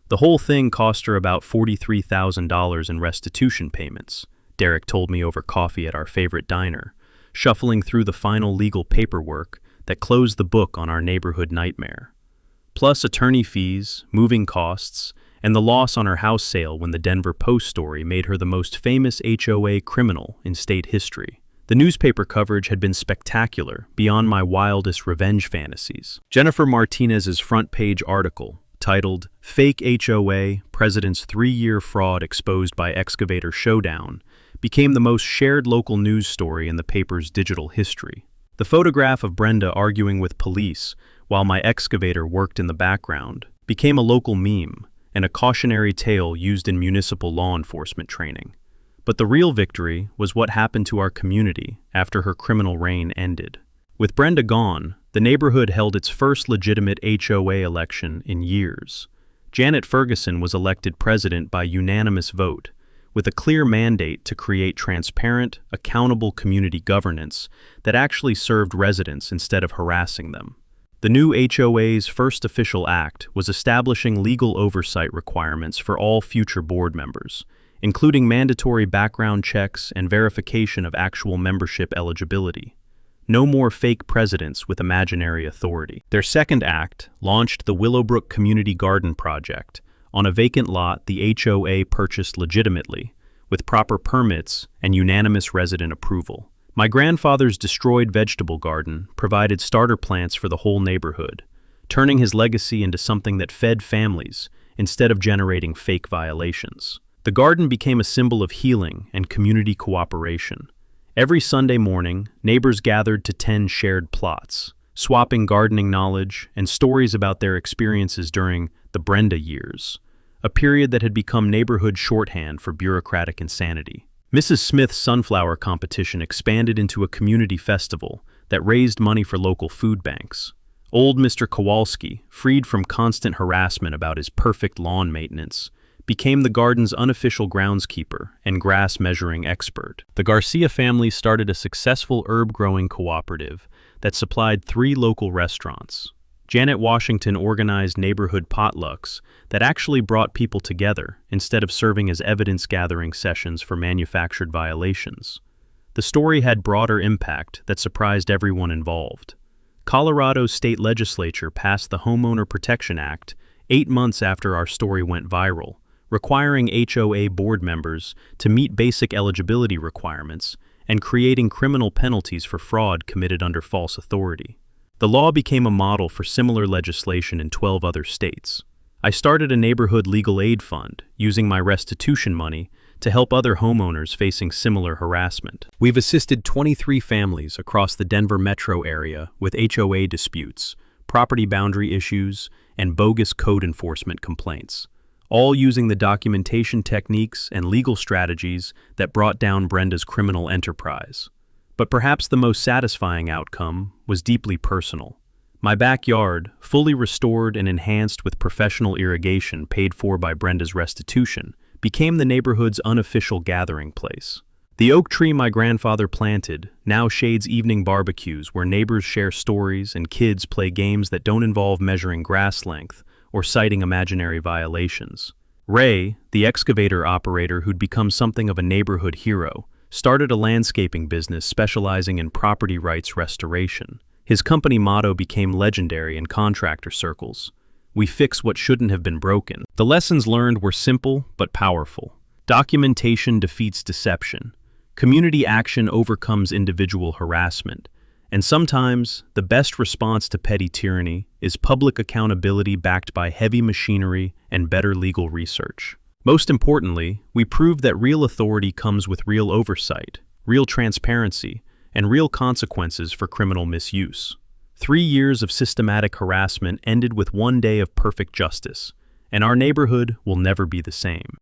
The whole thing cost her about $43,000 in restitution payments, Derek told me over coffee at our favorite diner, shuffling through the final legal paperwork that closed the book on our neighborhood nightmare. Plus attorney fees, moving costs, and the loss on her house sale when the Denver Post story made her the most famous HOA criminal in state history. The newspaper coverage had been spectacular, beyond my wildest revenge fantasies. Jennifer Martinez's front-page article, titled "Fake HOA, President's 3-Year Fraud Exposed by Excavator Showdown," became the most shared local news story in the paper's digital history. The photograph of Brenda arguing with police while my excavator worked in the background became a local meme and a cautionary tale used in municipal law enforcement training. But the real victory was what happened to our community after her criminal reign ended. With Brenda gone, the neighborhood held its first legitimate HOA election in years. Janet Ferguson was elected president by unanimous vote, with a clear mandate to create transparent, accountable community governance that actually served residents instead of harassing them. The new HOA's first official act was establishing legal oversight requirements for all future board members, including mandatory background checks and verification of actual membership eligibility. No more fake presidents with imaginary authority. Their second act launched the Willowbrook Community Garden Project on a vacant lot the HOA purchased legitimately, with proper permits and unanimous resident approval. My grandfather's destroyed vegetable garden provided starter plants for the whole neighborhood, turning his legacy into something that fed families instead of generating fake violations. The garden became a symbol of healing and community cooperation. Every Sunday morning, neighbors gathered to tend shared plots, swapping gardening knowledge and stories about their experiences during the Brenda years, a period that had become neighborhood shorthand for bureaucratic insanity. Mrs. Smith's sunflower competition expanded into a community festival that raised money for local food banks. Old Mr. Kowalski, freed from constant harassment about his perfect lawn maintenance, became the garden's unofficial groundskeeper and grass measuring expert. The Garcia family started a successful herb-growing cooperative that supplied 3 local restaurants. Janet Washington organized neighborhood potlucks that actually brought people together instead of serving as evidence-gathering sessions for manufactured violations. The story had broader impact that surprised everyone involved. Colorado's state legislature passed the Homeowner Protection Act 8 months after our story went viral, requiring HOA board members to meet basic eligibility requirements and creating criminal penalties for fraud committed under false authority. The law became a model for similar legislation in 12 other states. I started a neighborhood legal aid fund using my restitution money to help other homeowners facing similar harassment. We've assisted 23 families across the Denver metro area with HOA disputes, property boundary issues, and bogus code enforcement complaints, all using the documentation techniques and legal strategies that brought down Brenda's criminal enterprise. But perhaps the most satisfying outcome was deeply personal. My backyard, fully restored and enhanced with professional irrigation paid for by Brenda's restitution, became the neighborhood's unofficial gathering place. The oak tree my grandfather planted now shades evening barbecues where neighbors share stories and kids play games that don't involve measuring grass length or citing imaginary violations. Ray, the excavator operator who'd become something of a neighborhood hero, started a landscaping business specializing in property rights restoration. His company motto became legendary in contractor circles: "We fix what shouldn't have been broken." The lessons learned were simple but powerful. Documentation defeats deception. Community action overcomes individual harassment. And sometimes, the best response to petty tyranny is public accountability backed by heavy machinery and better legal research. Most importantly, we proved that real authority comes with real oversight, real transparency, and real consequences for criminal misuse. 3 years of systematic harassment ended with 1 day of perfect justice, and our neighborhood will never be the same.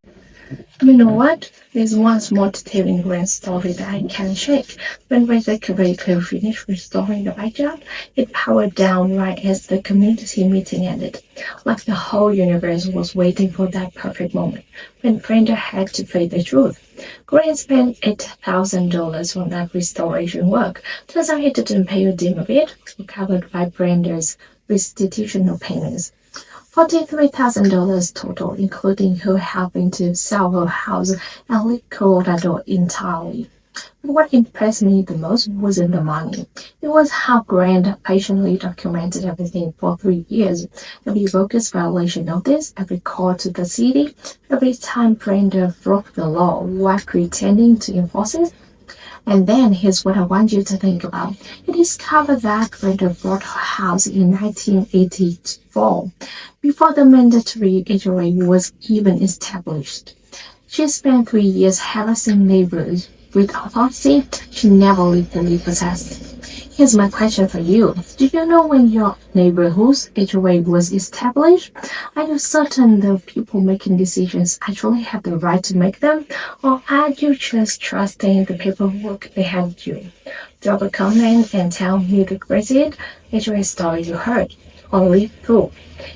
You know what? There's one small detailing grand story that I can't shake. When the excavator finished restoring the backyard, it powered down right as the community meeting ended. Like the whole universe was waiting for that perfect moment when Brenda had to face the truth. Grant spent $8,000 on that restoration work. Turns out he didn't pay a dim of it, covered by Brenda's restitutional payments. $43,000 total, including her helping to sell her house and leave Colorado entirely. But what impressed me the most wasn't the money. It was how Grant patiently documented everything for 3 years. Every bogus violation notice, every call to the city, every time Brenda broke the law while pretending to enforce it. And then here's what I want you to think about. He discovered that Brenda bought her house in 1984, before the mandatory HOA was even established. She spent 3 years harassing neighbors with authority she never legally possessed. Here's my question for you. Do you know when your neighborhood's HOA was established? Are you certain the people making decisions actually have the right to make them? Or are you just trusting the paperwork behind you? drop a comment and tell me the craziest HOA story you heard or lived through.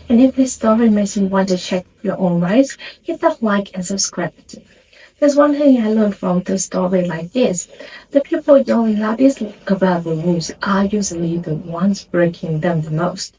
And if this story makes you want to check your own rights, hit that like and subscribe. There's one thing I learned from the story like this. The people yelling loudest about the rules are usually the ones breaking them the most.